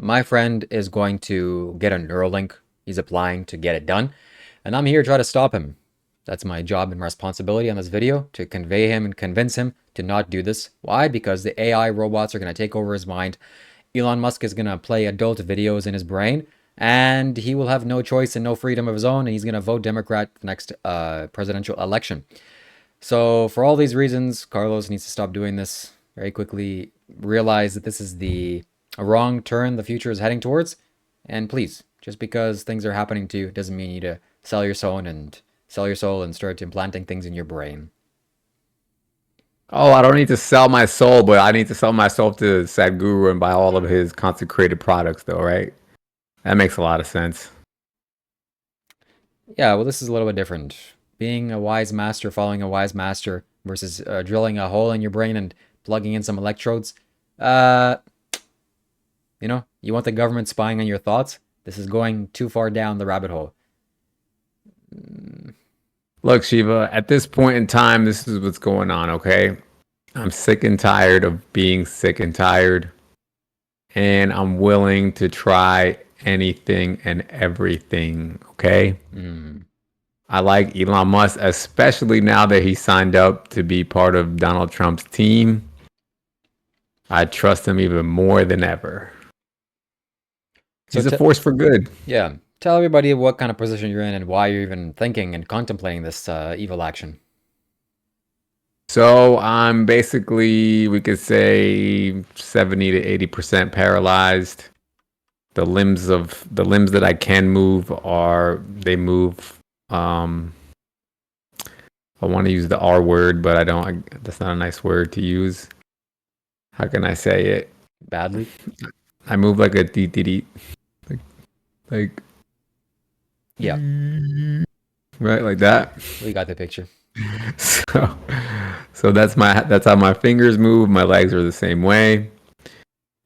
my friend is going to get a Neuralink. He's applying to get it done, and I'm here to try to stop him. That's my job and responsibility on this video, to convey him and convince him to not do this. Why? Because the AI robots are going to take over his mind. Elon Musk is going to play adult videos in his brain, and he will have no choice and no freedom of his own, and he's going to vote Democrat the next presidential election. So for all these reasons, Carlos needs to stop doing this very quickly, realize that this is a wrong turn the future is heading towards, and please, just because things are happening to you doesn't mean you need to sell your soul and start implanting things in your brain. Oh, I don't need to sell my soul, but I need to sell myself to Sadhguru and buy all of his consecrated products, though, right? That makes a lot of sense. Yeah, well, this is a little bit different. Being a wise master, following a wise master, versus drilling a hole in your brain and plugging in some electrodes. Uh, you want the government spying on your thoughts? This is going too far down the rabbit hole. Look, Shiva, at this point in time, this is what's going on, okay? I'm sick and tired of being sick and tired, and I'm willing to try anything and everything, okay? I like Elon Musk, especially now that he signed up to be part of Donald Trump's team. I trust him even more than ever. He's a force for good. Yeah. Tell everybody what kind of position you're in and why you're even thinking and contemplating this evil action. So I'm basically, we could say 70 to 80% paralyzed. The limbs that I can move they move. I want to use the R word, but I don't. That's not a nice word to use. How can I say it? Badly? I move like a DDD. Like. Yeah. Right, like that. We got the picture. So that's how my fingers move. My legs are the same way.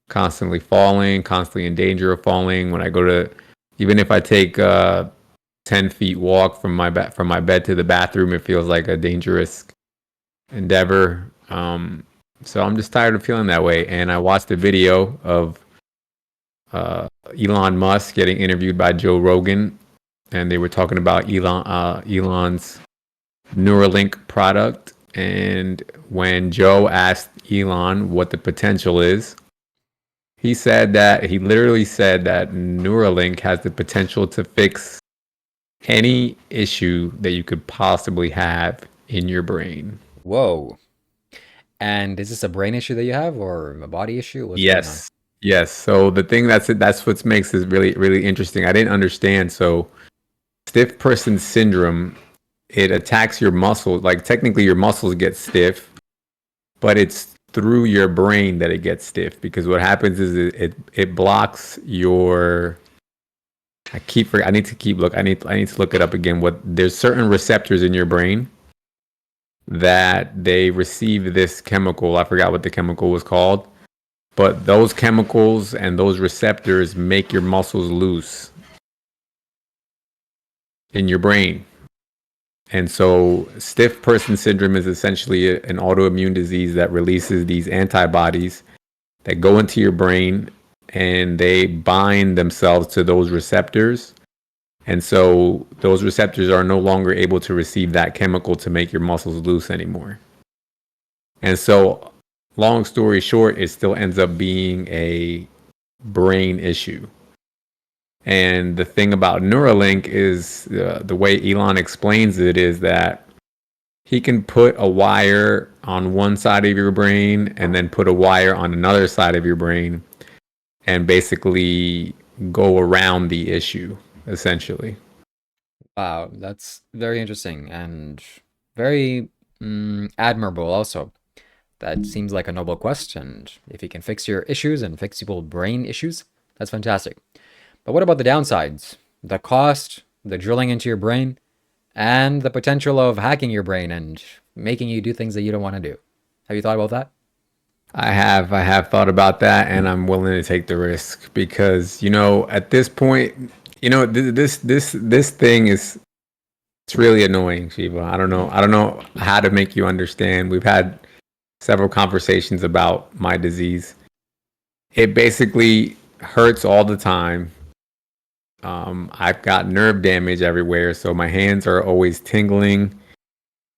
Constantly falling, constantly in danger of falling. When I go to, even if I take 10 feet walk from my bed to the bathroom, it feels like a dangerous endeavor. So I'm just tired of feeling that way. And I watched a video of Elon Musk getting interviewed by Joe Rogan, and they were talking about Elon's Neuralink product. And when Joe asked Elon what the potential is, he literally said that Neuralink has the potential to fix any issue that you could possibly have in your brain. Whoa. And is this a brain issue that you have or a body issue? What's going on? Yes. So the thing that's what makes this really, really interesting. I didn't understand. So stiff person syndrome, it attacks your muscles. Like technically your muscles get stiff, but it's through your brain that it gets stiff, because what happens is it blocks your, I need to look it up again. There's certain receptors in your brain that they receive this chemical. I forgot what the chemical was called, but those chemicals and those receptors make your muscles loose in your brain. And so stiff person syndrome is essentially an autoimmune disease that releases these antibodies that go into your brain, and they bind themselves to those receptors. And so those receptors are no longer able to receive that chemical to make your muscles loose anymore. And so, long story short, it still ends up being a brain issue. And the thing about Neuralink is the way Elon explains it is that he can put a wire on one side of your brain and then put a wire on another side of your brain and basically go around the issue, essentially. Wow, that's very interesting and very admirable also. That seems like a noble quest, and if you can fix your issues and fix people's brain issues, that's fantastic. But what about the downsides? The cost, the drilling into your brain, and the potential of hacking your brain and making you do things that you don't want to do. Have you thought about that? I have thought about that, and I'm willing to take the risk because, at this point, this thing is, it's really annoying, Shiva. I don't know how to make you understand. We've had several conversations about my disease. It basically hurts all the time. I've got nerve damage everywhere, so my hands are always tingling.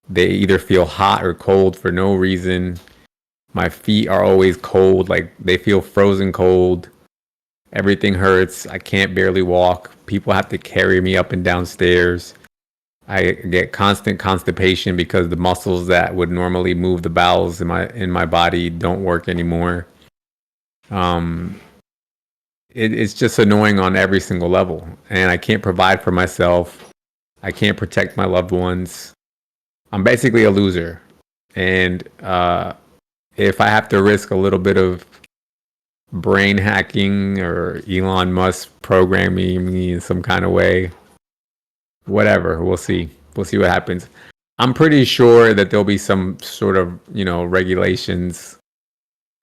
They either feel hot or cold for no reason. My feet are always cold, like they feel frozen cold. Everything hurts. I can't barely walk. People have to carry me up and down stairs. I get constant constipation because the muscles that would normally move the bowels in my body don't work anymore. Um, it's just annoying on every single level, and I can't provide for myself. I can't protect my loved ones. I'm basically a loser, and if I have to risk a little bit of brain hacking or Elon Musk programming me in some kind of way, whatever, we'll see. We'll see what happens. I'm pretty sure that there'll be some sort of, regulations.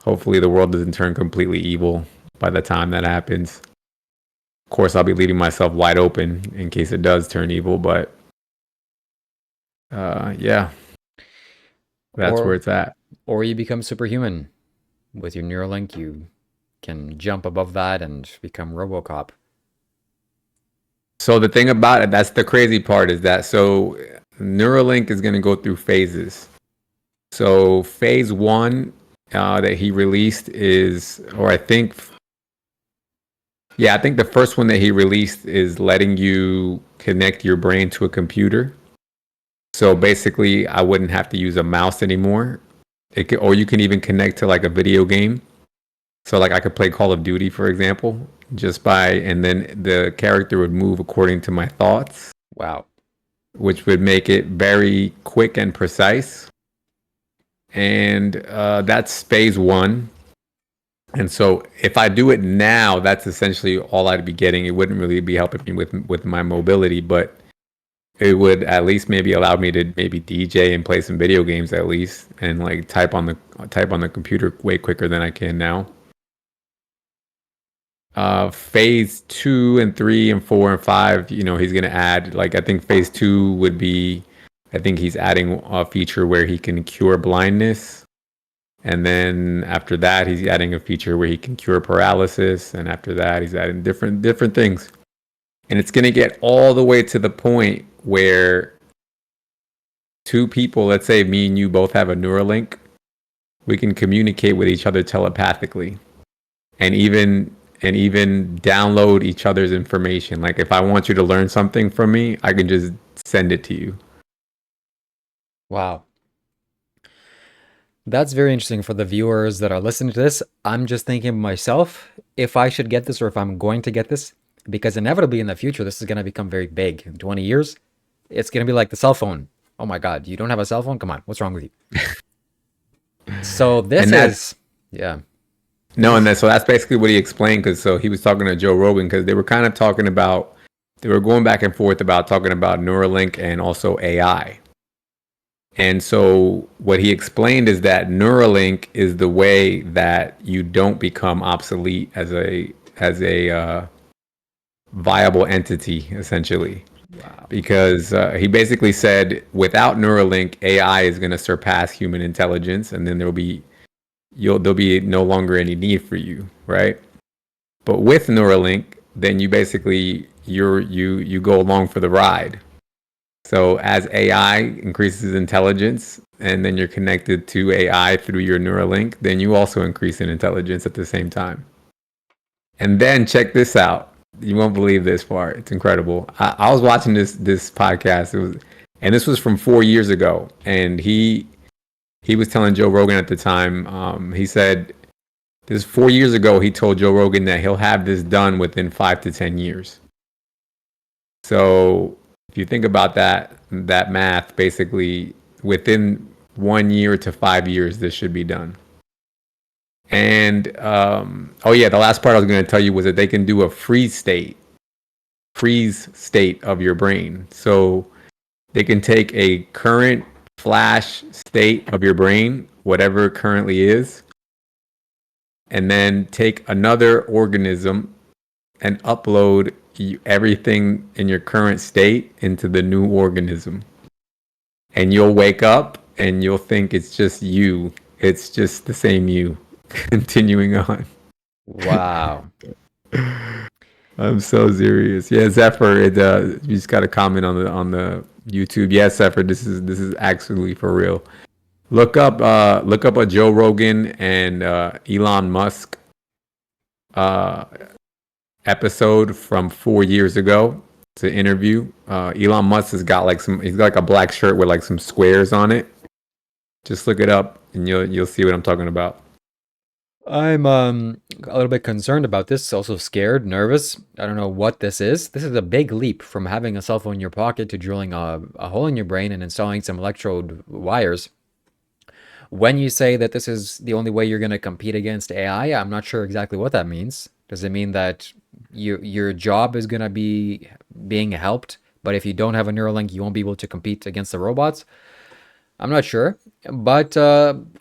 Hopefully the world doesn't turn completely evil by the time that happens. Of course, I'll be leaving myself wide open in case it does turn evil, but yeah, that's where Or it's at. or you become superhuman. With your Neuralink, you can jump above that and become RoboCop. So the thing about it, that's the crazy part, is that so Neuralink is going to go through phases. So phase one that he released is, or I think, yeah, I think the first one that he released is letting you connect your brain to a computer. So basically, I wouldn't have to use a mouse anymore. Or you can even connect to like a video game. So like I could play Call of Duty, for example, and then the character would move according to my thoughts, Wow. which would make it very quick and precise. And that's phase one. And so if I do it now, that's essentially all I'd be getting. It wouldn't really be helping me with my mobility, but it would at least maybe allow me to maybe DJ and play some video games at least, and like type on the computer way quicker than I can now. Phase 2 and 3 and 4 and 5, he's gonna add, like, I think phase 2 would be, I think he's adding a feature where he can cure blindness. And then after that, he's adding a feature where he can cure paralysis. And after that, he's adding different things. And it's going to get all the way to the point where two people, let's say me and you both have a Neuralink, we can communicate with each other telepathically, and even download each other's information. Like if I want you to learn something from me, I can just send it to you. Wow. That's very interesting for the viewers that are listening to this. I'm just thinking of myself, if I should get this or if I'm going to get this, because inevitably in the future, this is going to become very big. In 20 years, it's going to be like the cell phone. Oh my God, you don't have a cell phone? Come on, what's wrong with you? So this is, yeah. No, so that's basically what he explained. Because so he was talking to Joe Rogan, because they were kind of talking about, they were going back and forth about talking about Neuralink and also AI. And so what he explained is that Neuralink is the way that you don't become obsolete as a viable entity, essentially. Wow. Because he basically said without Neuralink, AI is going to surpass human intelligence, and then there'll be no longer any need for you, right? But with Neuralink, then you basically you go along for the ride. So as AI increases intelligence, and then you're connected to AI through your Neuralink, then you also increase in intelligence at the same time. And then check this out. You won't believe this part. It's incredible. I was watching this podcast. And this was from 4 years ago. And he was telling Joe Rogan at the time. He said this 4 years ago. He told Joe Rogan that he'll have this done within 5 to 10 years. So if you think about that math, basically within 1 year to 5 years, this should be done. And the last part I was going to tell you was that they can do a freeze state of your brain. So they can take a current flash state of your brain, whatever it currently is, and then take another organism and upload everything in your current state into the new organism. And you'll wake up and you'll think it's just you. It's just the same you. Continuing on. Wow. I'm so serious. Yeah, Zephyr. You just got to comment on the YouTube. Yeah, Zephyr. This is actually for real. Look up a Joe Rogan and Elon Musk uh, episode from 4 years ago. It's an interview. Elon Musk has got like he's got like a black shirt with like some squares on it. Just look it up and you'll see what I'm talking about. I'm a little bit concerned about this, also scared, nervous. I don't know what this is. This is a big leap from having a cell phone in your pocket to drilling a hole in your brain and installing some electrode wires. When you say that this is the only way you're going to compete against AI, I'm not sure exactly what that means. Does it mean that your job is going to be being helped, but if you don't have a Neuralink, you won't be able to compete against the robots? I'm not sure. But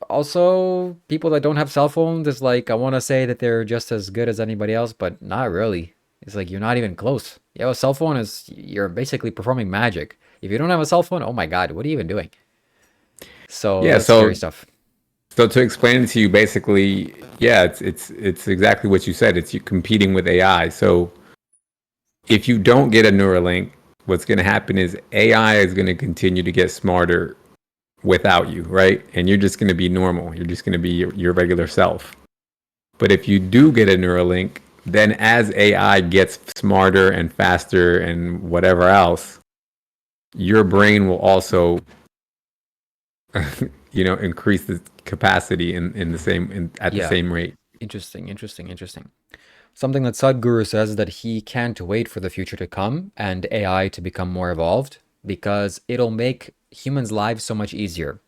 also, people that don't have cell phones, it's like I want to say that they're just as good as anybody else, but not really. It's like you're not even close. You have a cell phone, is you're basically performing magic. If you don't have a cell phone, oh my God, what are you even doing? So Yeah, that's scary so stuff. so to explain it to you, basically, yeah, it's exactly what you said. It's you competing with AI. So if you don't get a Neuralink, what's going to happen is AI is going to continue to get smarter without you, right? And you're just going to be normal. You're just going to be your regular self. But if you do get a Neuralink, then as AI gets smarter and faster and whatever else, your brain will also, increase the capacity in the at the Yeah, same rate. interesting, interesting, interesting. Something that Sadhguru says is that he can't wait for the future to come and AI to become more evolved because it'll make humans' lives so much easier.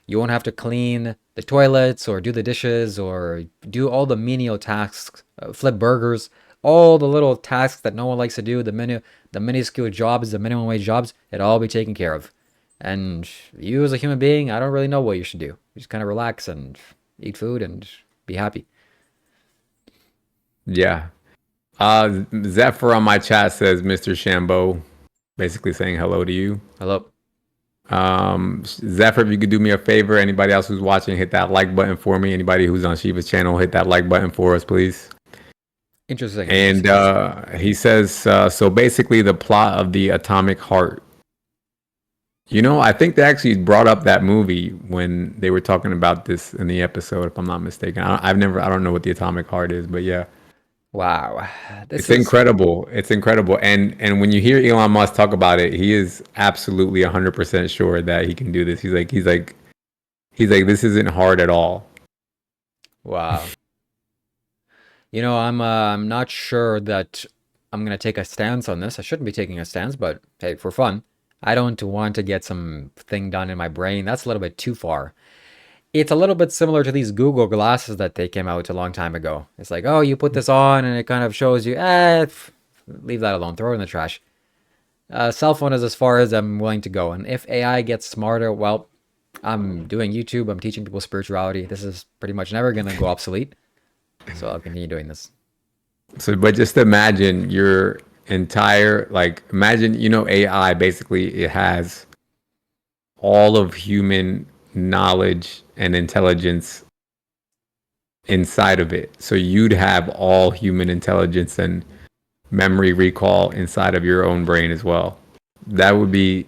You won't have to clean the toilets or do the dishes or do all the menial tasks, flip burgers, all the little tasks that no one likes to do, the minuscule jobs, the minimum wage jobs, it'll all be taken care of. And you as a human being, I don't really know what you should do. You just kind of relax and eat food and be happy. Yeah. Zephyr on my chat says Mr. Shambho, basically saying hello to you. Hello. Zephyr, if you could do me a favor, anybody else who's watching, hit that like button for me. Anybody who's on Shiva's channel, hit that like button for us, please. Interesting, And interesting. he says, so basically the plot of the Atomic Heart. I think they actually brought up that movie when they were talking about this in the episode, if I'm not mistaken. I don't know what the Atomic Heart is, but yeah. Wow. This It's is, incredible. It's incredible. And when you hear Elon Musk talk about it, he is absolutely 100% sure that he can do this. He's like this isn't hard at all. wow. I'm not sure that I'm gonna take a stance on this. I shouldn't be taking a stance, but hey, for fun, I don't want to get some thing done in my brain. That's a little bit too far. It's a little bit similar to these Google glasses that they came out a long time ago. It's like, oh, you put this on and it kind of shows you, leave that alone, throw it in the trash. Cell phone is as far as I'm willing to go. And if AI gets smarter, well, I'm doing YouTube, I'm teaching people spirituality. This is pretty much never gonna go obsolete. So I'll continue doing this. So, but just imagine your entire imagine AI basically it has all of human knowledge and intelligence inside of it. So you'd have all human intelligence and memory recall inside of your own brain as well. That would be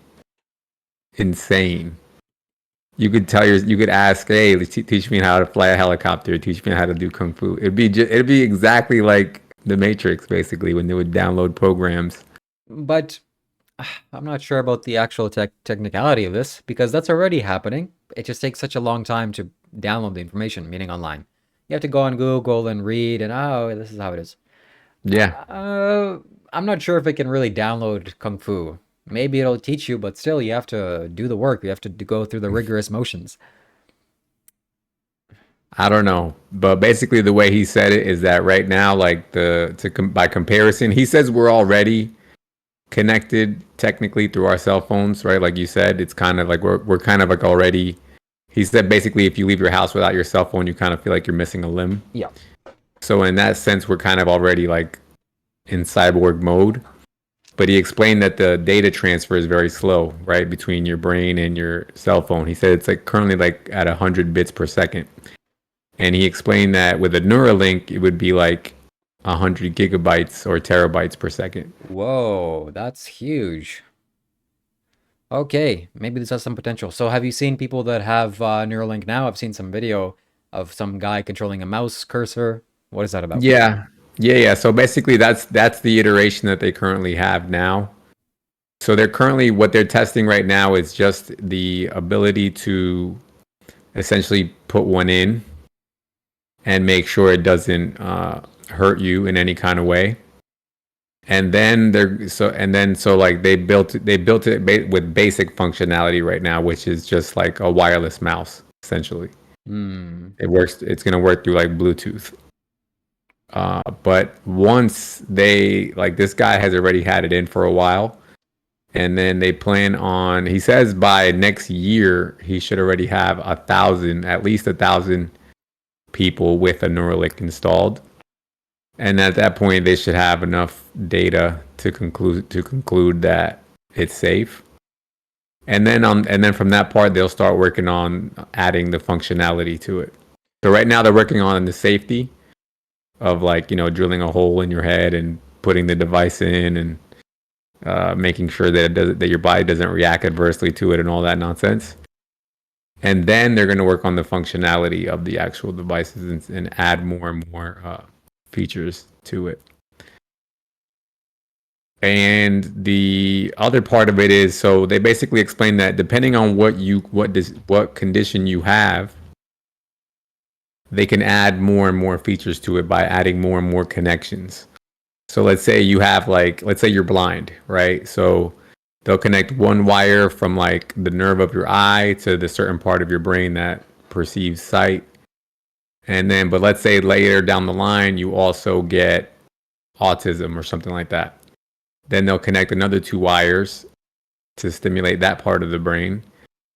insane. You could ask, hey, teach me how to fly a helicopter, teach me how to do kung fu. It'd be exactly like the Matrix, basically, when they would download programs. But I'm not sure about the actual technicality of this because that's already happening. It just takes such a long time to download the information, meaning online. You have to go on Google and read, and oh, this is how it is. Yeah, Uh, I'm not sure if it can really download Kung Fu. Maybe it'll teach you, but still, you have to do the work. You have to go through the rigorous motions. I don't know, but basically the way he said it is that right now, by comparison, he says we're already connected technically through our cell phones, right? Like you said, it's kind of like we're kind of like already. He said basically, if you leave your house without your cell phone, you kind of feel like you're missing a limb. Yeah. So in that sense, we're kind of already like in cyborg mode. But he explained that the data transfer is very slow, right, between your brain and your cell phone. He said it's like currently like at 100 bits per second. And he explained that with a Neuralink, it would be like 100 gigabytes or terabytes per second. Whoa, that's huge. Okay, maybe this has some potential. So have you seen people that have Neuralink now? I've seen some video of some guy controlling a mouse cursor. What is that about? Yeah. Yeah. So basically that's the iteration that they currently have now. So they're currently what they're testing right now is just the ability to essentially put one in and make sure it doesn't hurt you in any kind of way. And then like they built it with basic functionality right now, which is just like a wireless mouse essentially. Hmm. It works. It's gonna work through like Bluetooth. But once they like this guy has already had it in for a while, and then they plan on. He says by next year he should already have at least 1,000 people with a Neuralink installed, and at that point they should have enough data to conclude that it's safe. And then from that part they'll start working on adding the functionality to it. So right now they're working on the safety of like drilling a hole in your head and putting the device in and making sure that your body doesn't react adversely to it and all that nonsense. And then they're going to work on the functionality of the actual devices and add more and more features to it. And the other part of it is, so they basically explain that depending on what condition you have, they can add more and more features to it by adding more and more connections. So let's say let's say you're blind, right? So they'll connect one wire from like the nerve of your eye to the certain part of your brain that perceives sight. But let's say later down the line, you also get autism or something like that. Then they'll connect another two wires to stimulate that part of the brain.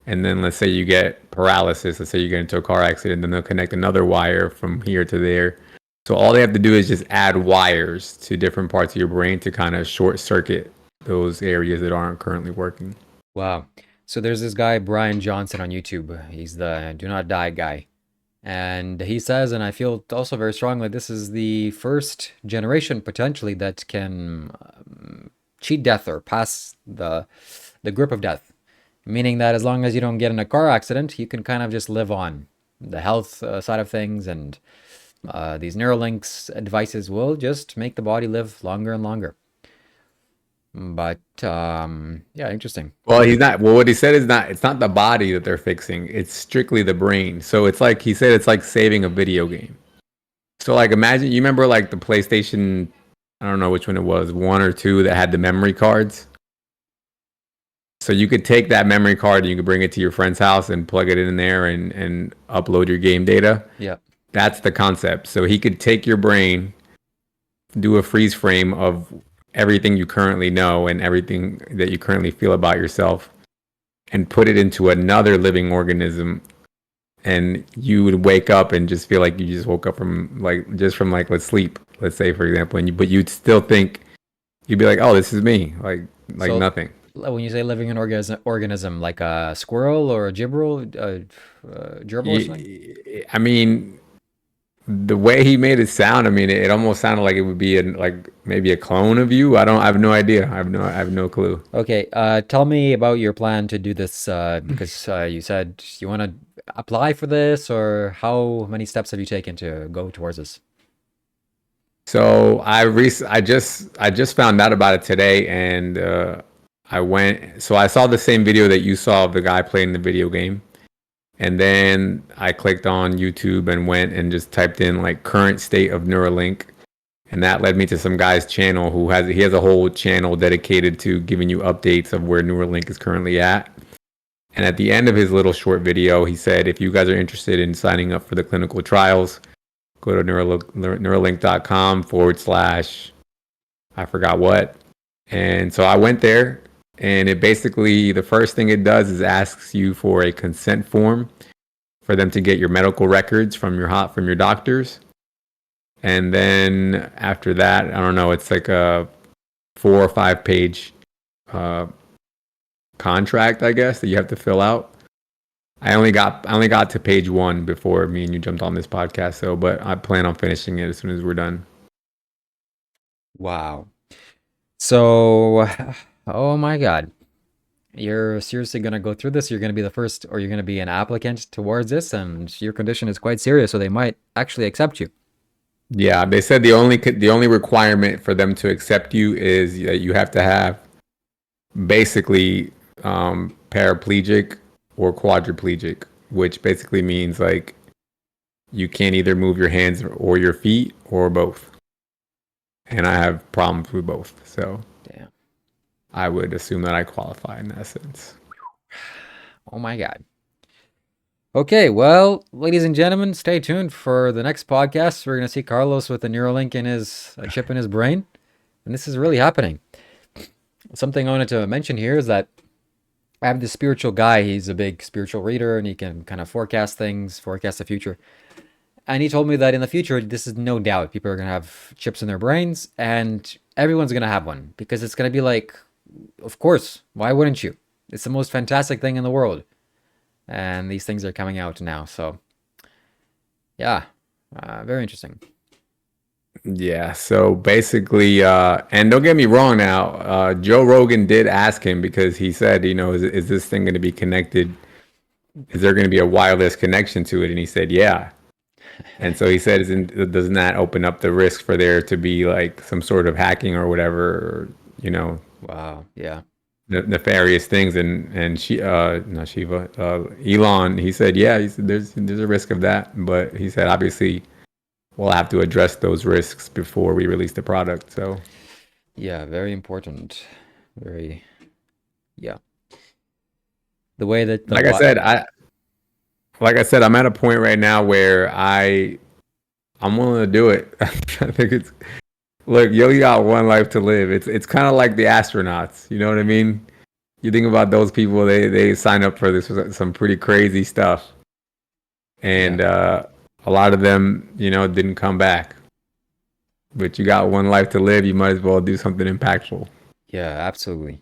And then let's say you get paralysis. Let's say you get into a car accident. Then they'll connect another wire from here to there. So all they have to do is just add wires to different parts of your brain to kind of short circuit those areas that aren't currently working. Wow. So there's this guy, Brian Johnson on YouTube. He's the Do Not Die guy. And he says, and I feel also very strongly, this is the first generation potentially that can cheat death or pass the grip of death. Meaning that as long as you don't get in a car accident, you can kind of just live on. The health side of things and these Neuralinks devices will just make the body live longer and longer. But yeah, interesting. Well, he's not. Well, what he said is not. It's not the body that they're fixing. It's strictly the brain. So it's like he said. It's like saving a video game. So like imagine you remember like the PlayStation. I don't know which one it was, one or two that had the memory cards. So you could take that memory card and you could bring it to your friend's house and plug it in there and upload your game data. Yeah. That's the concept. So he could take your brain, do a freeze frame of everything you currently know and everything that you currently feel about yourself and put it into another living organism, and you would wake up and just feel like you just woke up from let's sleep, let's say for example, but you'd still think, you'd be like, oh, this is me, like So nothing. when you say living an organism, like a squirrel or a gerbil or something? I mean, the way he made it sound, I mean, it almost sounded like it would be like maybe a clone of you. I have no idea. I have no clue. Okay, tell me about your plan to do this because you said you want to apply for this, or how many steps have you taken to go towards this? So I just found out about it today, and I went. So I saw the same video that you saw of the guy playing the video game, and then I clicked on YouTube and went and just typed in like current state of Neuralink, and that led me to some guy's channel he has a whole channel dedicated to giving you updates of where Neuralink is currently at. And at the end of his little short video, he said, if you guys are interested in signing up for the clinical trials, go to Neuralink.com / I forgot what. And so I went there, and it basically, the first thing it does is asks you for a consent form for them to get your medical records from your doctors. And then after that, I don't know, it's like a 4 or 5 page contract, I guess, that you have to fill out. I only got to page 1 before me and you jumped on this podcast. But I plan on finishing it as soon as we're done. Wow. So, oh my God. You're seriously going to go through this? You're going to be the first, or you're going to be an applicant towards this, and your condition is quite serious, so they might actually accept you. Yeah, they said the only requirement for them to accept you is that you have to have basically paraplegic or quadriplegic, which basically means like you can't either move your hands or your feet or both. And I have problems with both, so Damn. I would assume that I qualify in that sense. Oh my God. Okay, well, ladies and gentlemen, stay tuned for the next podcast. We're going to see Carlos with a Neuralink in his a chip in his brain, and this is really happening. Something I wanted to mention here is that I have this spiritual guy. He's a big spiritual reader, and he can kind of forecast things, forecast the future. And he told me that in the future, this is no doubt, people are going to have chips in their brains, and everyone's going to have one because it's going to be like, of course, why wouldn't you? It's the most fantastic thing in the world. And these things are coming out now. So, yeah, very interesting. Yeah, so basically, and don't get me wrong now, Joe Rogan did ask him because he said, is this thing going to be connected? Is there going to be a wireless connection to it? And he said, yeah. And so he said, doesn't that open up the risk for there to be like some sort of hacking or whatever, or, Wow. Yeah. nefarious things? And she, not Shiva, Elon, he said, yeah, he said, there's a risk of that. But he said, obviously, we'll have to address those risks before we release the product. So, Yeah. Very important. Very, yeah. The way that the like I what? said, I'm at a point right now where I'm willing to do it. I think it's look, you only got one life to live. It's kind of like the astronauts. You know what I mean? You think about those people; they sign up for this some pretty crazy stuff, Yeah. and a lot of them, didn't come back. But you got one life to live. You might as well do something impactful. Yeah. Absolutely.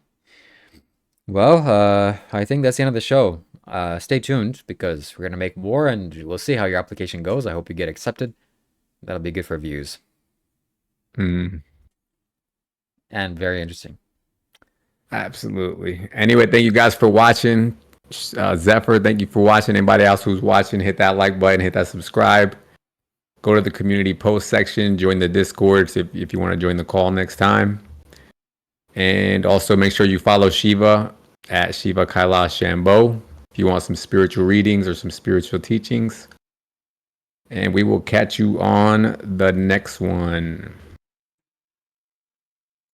Well, I think that's the end of the show. Stay tuned because we're going to make more and we'll see how your application goes. I hope you get accepted. That'll be good for views Mm, and very interesting. absolutely. Anyway, thank you guys for watching. Zephyr, thank you for watching. Anybody else who's watching, hit that like button, hit that subscribe. Go to the community post section, join the Discord if you want to join the call next time. And also make sure you follow Shiva at Shiva Kailash Shambho if you want some spiritual readings or some spiritual teachings. And we will catch you on the next one.